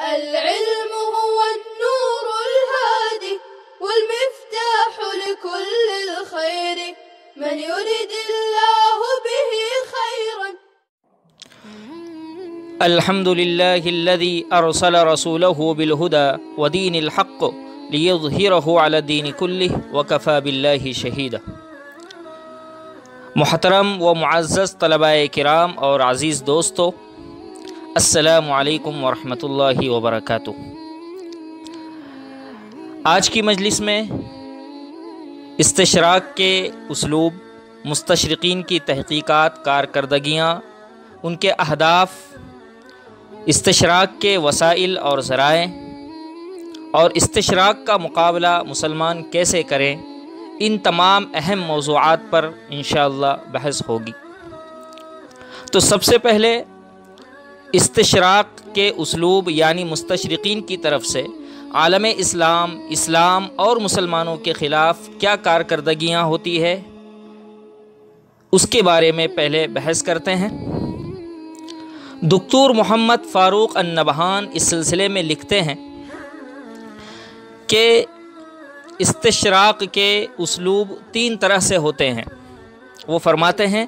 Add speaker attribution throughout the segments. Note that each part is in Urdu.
Speaker 1: العلم هو النور الهادي والمفتاح لكل الخير من يريد الله به خيرا.
Speaker 2: الحمد لله الذي أرسل رسوله بالهدى ودين الحق ليظهره على الدين كله وكفى بالله شهيدا. محترم و معزز طلباء کرام اور عزیز دوستو، السلام علیکم ورحمۃ اللہ وبرکاتہ۔ آج کی مجلس میں استشراق کے اسلوب، مستشرقین کی تحقیقات، کارکردگیاں، ان کے اہداف، استشراق کے وسائل اور ذرائع اور استشراق کا مقابلہ مسلمان کیسے کریں، ان تمام اہم موضوعات پر انشاءاللہ بحث ہوگی۔ تو سب سے پہلے استشراق کے اسلوب یعنی مستشرقین کی طرف سے عالم اسلام اور مسلمانوں کے خلاف کیا کارکردگیاں ہوتی ہے، اس کے بارے میں پہلے بحث کرتے ہیں۔ دکتور محمد فاروق النبہان اس سلسلے میں لکھتے ہیں کہ استشراق کے اسلوب 3 طرح سے ہوتے ہیں۔ وہ فرماتے ہیں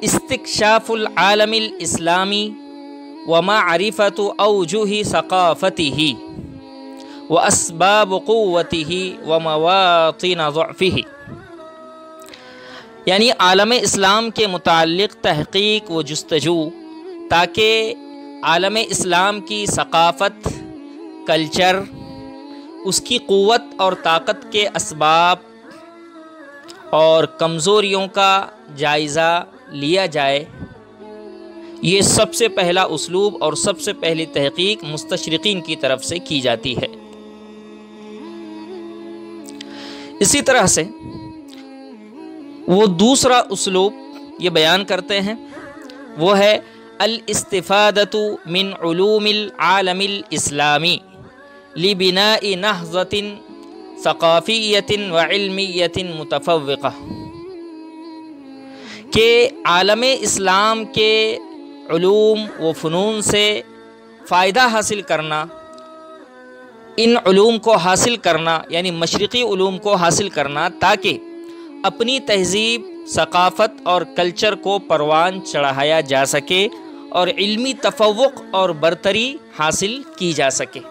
Speaker 2: استکشاف العالم الاسلامی ومعرفت اوجہ ثقافتہ واسباب قوتہ ومواطن ضعفہ، یعنی عالم اسلام کے متعلق تحقیق و جستجو، تاکہ عالم اسلام کی ثقافت، کلچر، اس کی قوت اور طاقت کے اسباب اور کمزوریوں کا جائزہ لیا جائے۔ یہ سب سے پہلا اسلوب اور سب سے پہلی تحقیق مستشرقین کی طرف سے کی جاتی ہے۔ اسی طرح سے وہ دوسرا اسلوب یہ بیان کرتے ہیں، وہ ہے الاستفادۃ من علوم العالم الاسلامی لبناء نہضۃ ثقافیۃ وعلمیۃ متفوقہ، کہ عالم اسلام کے علوم و فنون سے فائدہ حاصل کرنا، ان علوم کو حاصل کرنا یعنی مشرقی علوم کو حاصل کرنا، تاکہ اپنی تہذیب، ثقافت اور کلچر کو پروان چڑھایا جا سکے اور علمی تفوق اور برتری حاصل کی جا سکے۔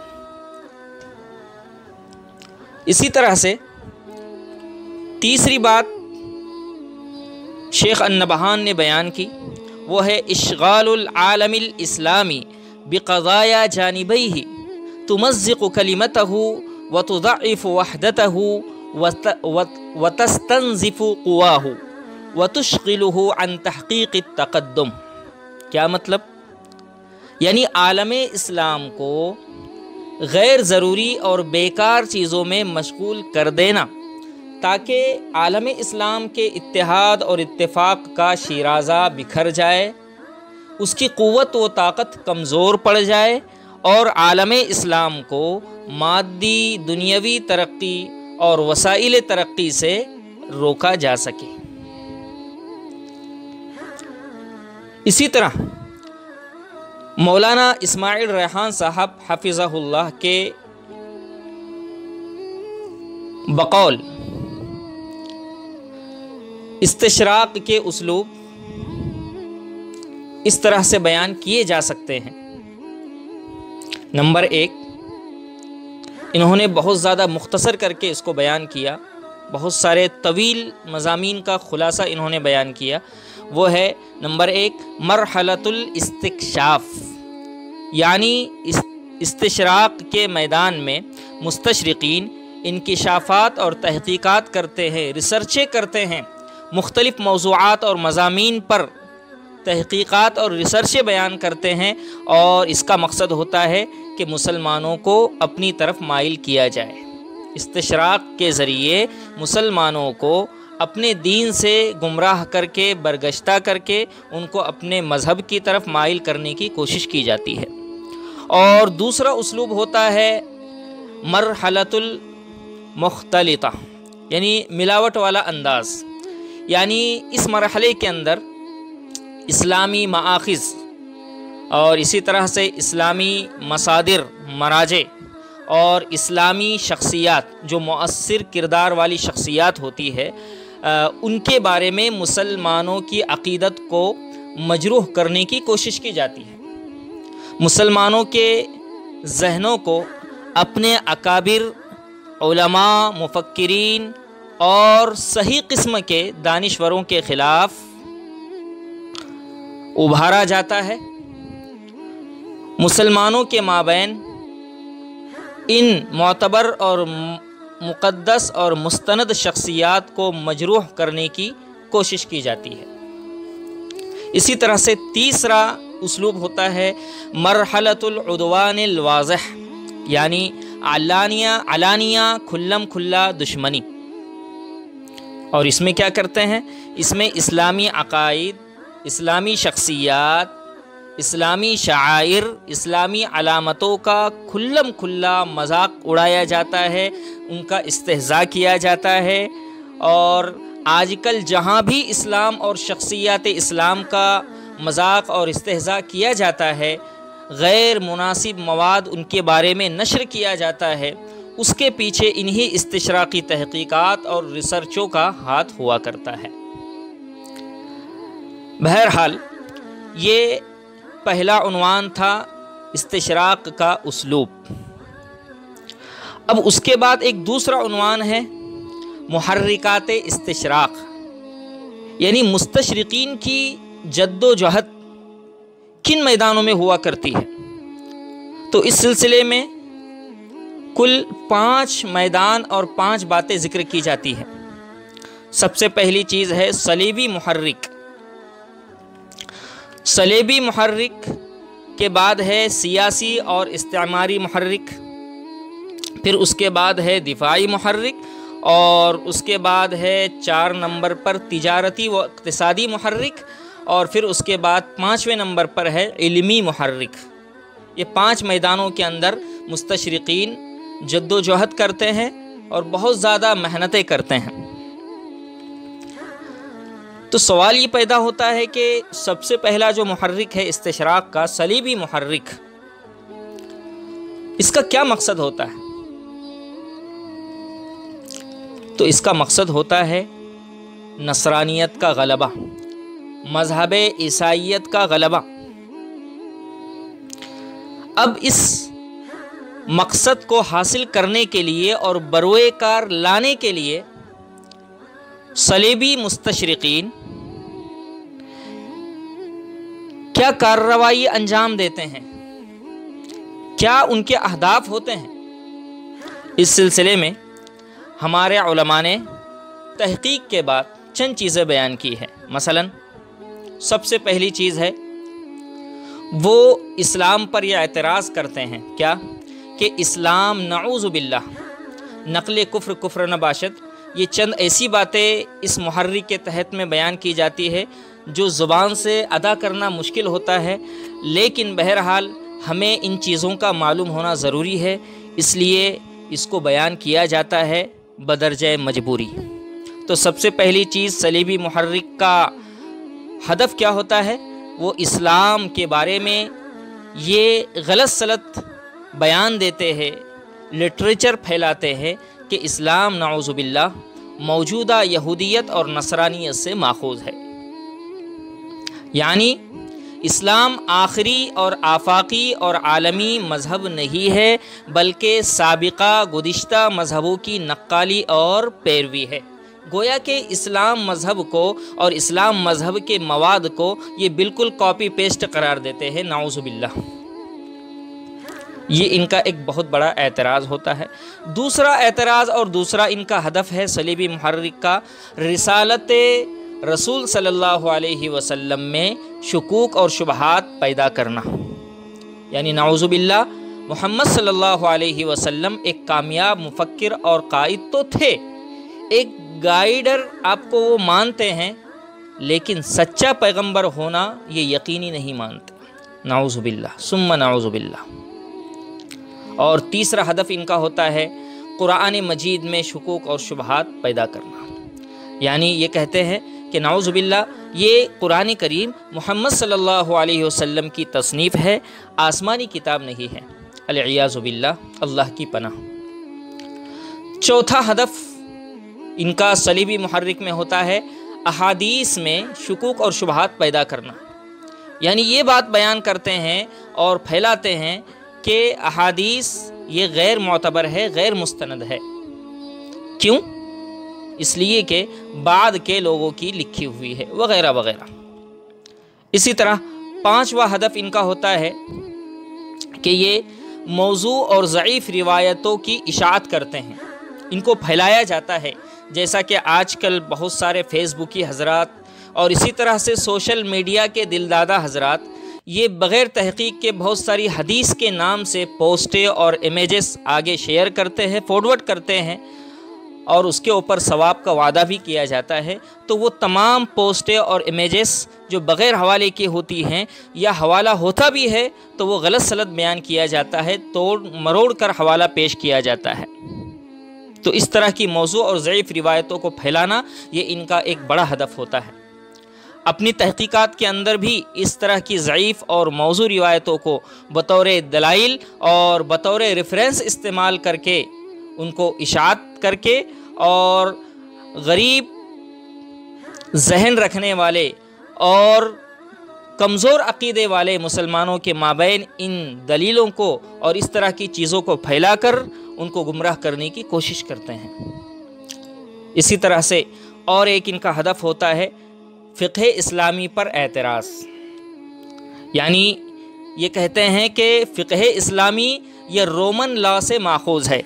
Speaker 2: اسی طرح سے تیسری بات شیخ النبہان نے بیان کی، وہ ہے اشغال العالم الاسلامی بقضایا جانبیہ تمزق کلمتہ وتضعف وحدتہ وتستنزف قواہ وتشغلہ عن تحقیق التقدم۔ کیا مطلب؟ یعنی عالم اسلام کو غیر ضروری اور بیکار چیزوں میں مشغول کر دینا، تاکہ عالم اسلام کے اتحاد اور اتفاق کا شیرازہ بکھر جائے، اس کی قوت و طاقت کمزور پڑ جائے اور عالم اسلام کو مادی دنیاوی ترقی اور وسائل ترقی سے روکا جا سکے۔ اسی طرح مولانا اسماعیل ریحان صاحب حفظہ اللہ کے بقول استشراق کے اسلوب اس طرح سے بیان کیے جا سکتے ہیں۔ نمبر 1، انہوں نے بہت زیادہ مختصر کر کے اس کو بیان کیا، بہت سارے طویل مضامین کا خلاصہ انہوں نے بیان کیا، وہ ہے نمبر 1 مرحلۃ الاستکشاف، یعنی استشراق کے میدان میں مستشرقین انکشافات اور تحقیقات کرتے ہیں، ریسرچیں کرتے ہیں، مختلف موضوعات اور مضامین پر تحقیقات اور ریسرچیں بیان کرتے ہیں، اور اس کا مقصد ہوتا ہے کہ مسلمانوں کو اپنی طرف مائل کیا جائے۔ استشراق کے ذریعے مسلمانوں کو اپنے دین سے گمراہ کر کے، برگشتہ کر کے ان کو اپنے مذہب کی طرف مائل کرنے کی کوشش کی جاتی ہے۔ اور دوسرا اسلوب ہوتا ہے مرحلۃ المختلطہ، یعنی ملاوٹ والا انداز، یعنی اس مرحلے کے اندر اسلامی مآخذ اور اسی طرح سے اسلامی مصادر، مراجع اور اسلامی شخصیات جو مؤثر کردار والی شخصیات ہوتی ہے، ان کے بارے میں مسلمانوں کی عقیدت کو مجروح کرنے کی کوشش کی جاتی ہے۔ مسلمانوں کے ذہنوں کو اپنے اکابر، علماء، مفکرین اور صحیح قسم کے دانشوروں کے خلاف ابھارا جاتا ہے۔ مسلمانوں کے مابین ان معتبر اور مقدس اور مستند شخصیات کو مجروح کرنے کی کوشش کی جاتی ہے۔ اسی طرح سے تیسرا اسلوب ہوتا ہے مرحلۃ العدوان الواضح، یعنی علانیہ کھلم کھلا دشمنی۔ اور اس میں کیا کرتے ہیں؟ اس میں اسلامی عقائد، اسلامی شخصیات، اسلامی شعائر، اسلامی علامتوں کا کھلم کھلا مذاق اڑایا جاتا ہے، ان کا استہزاء کیا جاتا ہے۔ اور آج کل جہاں بھی اسلام اور شخصیات اسلام کا مذاق اور استہزاء کیا جاتا ہے، غیر مناسب مواد ان کے بارے میں نشر کیا جاتا ہے، اس کے پیچھے انہی استشراقی تحقیقات اور ریسرچوں کا ہاتھ ہوا کرتا ہے۔ بہرحال یہ پہلا عنوان تھا استشراق کا اسلوب۔ اب اس کے بعد ایک دوسرا عنوان ہے محرکات استشراق، یعنی مستشرقین کی جد و جہد کن میدانوں میں ہوا کرتی ہے۔ تو اس سلسلے میں کل 5 میدان اور 5 باتیں ذکر کی جاتی ہیں۔ سب سے پہلی چیز ہے صلیبی محرک۔ صلیبی محرک کے بعد ہے سیاسی اور استعماری محرک، پھر اس کے بعد ہے دفاعی محرک، اور اس کے بعد ہے 4 نمبر پر تجارتی و اقتصادی محرک، اور پھر اس کے بعد 5ویں نمبر پر ہے علمی محرک۔ یہ 5 میدانوں کے اندر مستشرقین جد و جہد کرتے ہیں اور بہت زیادہ محنتیں کرتے ہیں۔ تو سوال یہ پیدا ہوتا ہے کہ سب سے پہلا جو محرک ہے استشراق کا، صلیبی محرک، اس کا کیا مقصد ہوتا ہے؟ تو اس کا مقصد ہوتا ہے نصرانیت کا غلبہ، مذہب عیسائیت کا غلبہ۔ اب اس مقصد کو حاصل کرنے کے لیے اور بروئے کار لانے کے لیے صلیبی مستشرقین کیا کارروائی انجام دیتے ہیں، کیا ان کے اہداف ہوتے ہیں؟ اس سلسلے میں ہمارے علماء نے تحقیق کے بعد چند چیزیں بیان کی ہیں۔ مثلا سب سے پہلی چیز ہے وہ اسلام پر یہ اعتراض کرتے ہیں کیا کہ اسلام نعوذ باللہ نقل کفر نہ باشد۔ یہ چند ایسی باتیں اس محرک کے تحت میں بیان کی جاتی ہے جو زبان سے ادا کرنا مشکل ہوتا ہے، لیکن بہرحال ہمیں ان چیزوں کا معلوم ہونا ضروری ہے، اس لیے اس کو بیان کیا جاتا ہے بدرجہ مجبوری۔ تو سب سے پہلی چیز صلیبی محرک کا ہدف کیا ہوتا ہے؟ وہ اسلام کے بارے میں یہ غلط سلط بیان دیتے ہیں، لٹریچر پھیلاتے ہیں کہ اسلام نعوذ باللہ موجودہ یہودیت اور نصرانیت سے ماخوذ ہے، یعنی اسلام آخری اور آفاقی اور عالمی مذہب نہیں ہے، بلکہ سابقہ گزشتہ مذہبوں کی نقالی اور پیروی ہے۔ گویا کہ اسلام مذہب کو اور اسلام مذہب کے مواد کو یہ بالکل کاپی پیسٹ قرار دیتے ہیں، نعوذ باللہ۔ یہ ان کا ایک بہت بڑا اعتراض ہوتا ہے۔ دوسرا اعتراض اور دوسرا ان کا ہدف ہے صلیبی محرک کا رسالت رسول صلی اللہ علیہ وسلم میں شکوک اور شبہات پیدا کرنا، یعنی نعوذ باللہ محمد صلی اللہ علیہ وسلم ایک کامیاب مفکر اور قائد تو تھے، ایک گائیڈر آپ کو وہ مانتے ہیں، لیکن سچا پیغمبر ہونا یہ یقینی نہیں مانتے، نعوذ باللہ ثم نعوذ باللہ۔ اور تیسرا ہدف ان کا ہوتا ہے قرآن مجید میں شکوک اور شبہات پیدا کرنا، یعنی یہ کہتے ہیں کہ نعوذ باللہ یہ قرآن کریم محمد صلی اللہ علیہ وسلم کی تصنیف ہے، آسمانی کتاب نہیں ہے، العیاذ باللہ، اللہ کی پناہ۔ چوتھا ہدف ان کا صلیبی محرک میں ہوتا ہے احادیث میں شکوک اور شبہات پیدا کرنا، یعنی یہ بات بیان کرتے ہیں اور پھیلاتے ہیں کہ احادیث یہ غیر معتبر ہے، غیر مستند ہے۔ کیوں؟ اس لیے کہ بعد کے لوگوں کی لکھی ہوئی ہے وغیرہ وغیرہ۔ اسی طرح پانچواں ہدف ان کا ہوتا ہے کہ یہ موضوع اور ضعیف روایتوں کی اشاعت کرتے ہیں، ان کو پھیلایا جاتا ہے، جیسا کہ آج کل بہت سارے فیس بکی حضرات اور اسی طرح سے سوشل میڈیا کے دلدادہ حضرات یہ بغیر تحقیق کے بہت ساری حدیث کے نام سے پوسٹیں اور امیجز آگے شیئر کرتے ہیں، فارورڈ کرتے ہیں، اور اس کے اوپر ثواب کا وعدہ بھی کیا جاتا ہے۔ تو وہ تمام پوسٹیں اور امیجز جو بغیر حوالے کی ہوتی ہیں یا حوالہ ہوتا بھی ہے تو وہ غلط سلط بیان کیا جاتا ہے، توڑ مروڑ کر حوالہ پیش کیا جاتا ہے۔ تو اس طرح کی موضوع اور ضعیف روایتوں کو پھیلانا یہ ان کا ایک بڑا ہدف ہوتا ہے۔ اپنی تحقیقات کے اندر بھی اس طرح کی ضعیف اور موضوع روایتوں کو بطور دلائل اور بطور ریفرنس استعمال کر کے ان کو اشاعت کر کے اور غریب ذہن رکھنے والے اور کمزور عقیدے والے مسلمانوں کے مابین ان دلیلوں کو اور اس طرح کی چیزوں کو پھیلا کر ان کو گمراہ کرنے کی کوشش کرتے ہیں۔ اسی طرح سے اور ایک ان کا ہدف ہوتا ہے فقہ اسلامی پر اعتراض، یعنی یہ کہتے ہیں کہ فقہ اسلامی یہ رومن لا سے ماخوذ ہے،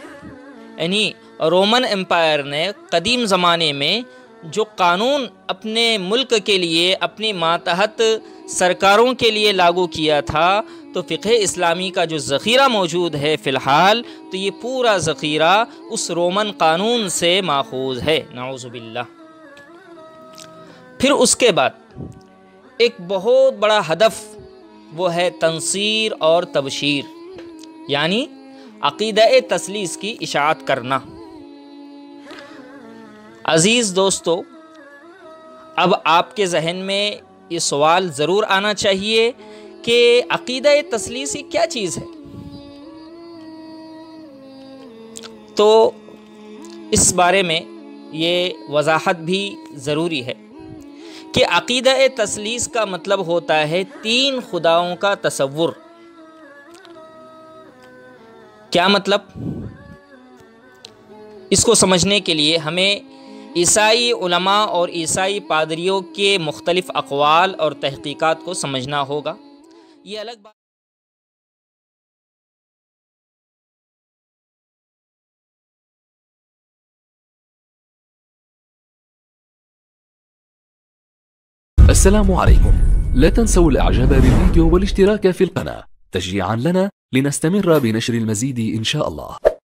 Speaker 2: یعنی رومن امپائر نے قدیم زمانے میں جو قانون اپنے ملک کے لیے اپنی ماتحت سرکاروں کے لیے لاگو کیا تھا، تو فقہ اسلامی کا جو ذخیرہ موجود ہے فی الحال تو یہ پورا ذخیرہ اس رومن قانون سے ماخوذ ہے، نعوذ باللہ۔ پھر اس کے بعد ایک بہت بڑا ہدف وہ ہے تنصیر اور تبشیر، یعنی عقیدہ تثلیث کی اشاعت کرنا۔ عزیز دوستو، اب آپ کے ذہن میں یہ سوال ضرور آنا چاہیے کہ عقیدہ تثلیث کیا چیز ہے؟ تو اس بارے میں یہ وضاحت بھی ضروری ہے کہ عقیدہ تثلیث کا مطلب ہوتا ہے تین خداؤں کا تصور۔ کیا مطلب؟ اس کو سمجھنے کے لیے ہمیں عیسائی علماء اور عیسائی پادریوں کے مختلف اقوال اور تحقیقات کو سمجھنا ہوگا۔ یہ الگ بات۔
Speaker 3: السلام عليكم، لا تنسوا الاعجاب بالفيديو والاشتراك في القناة تشجيعا لنا لنستمر بنشر المزيد إن شاء الله.